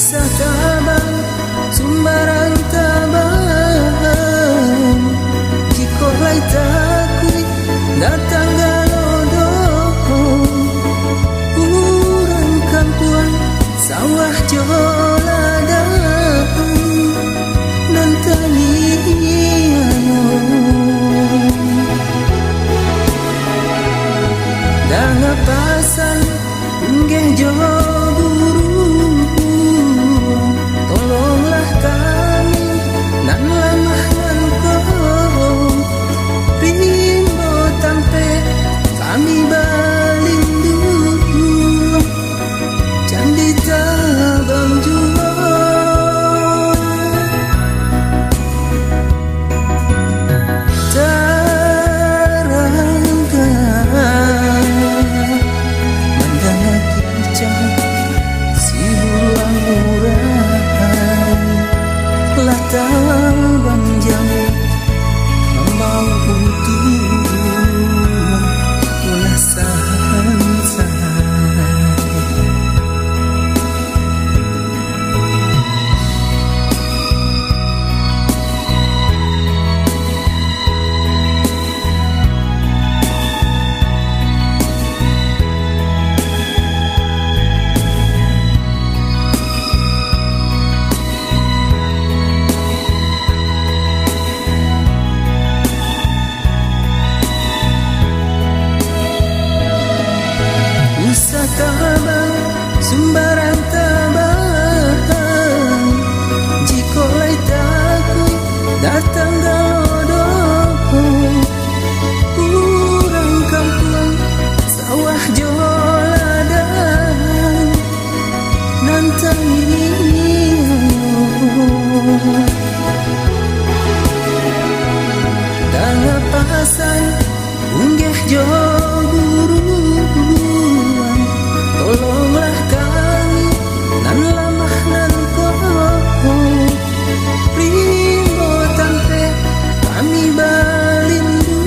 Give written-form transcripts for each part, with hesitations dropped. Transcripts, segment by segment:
Usah tabang sumbaran tabang, jika lai takui datang galodong, urang kampuan sawah joladang nan taniano danga pasan unggeh jo buru, tolonglah kami nan lamah nan kau rimbo tampe kami balindu candi tabang jua tabang jamu memau untuk ulasan usah tabang sumbaran tabang, jika lai takui datang galodong, urang kampung sawah joladang nan taniano danga pasan unggeh jo buruan, tolonglah kami nan lamah nan kau rimbo tampe kami balindu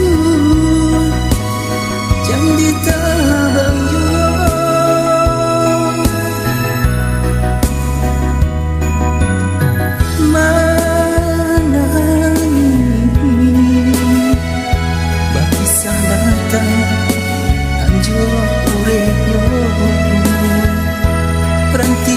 candi tabang jua mana bakisah datang anjo ureo berhenti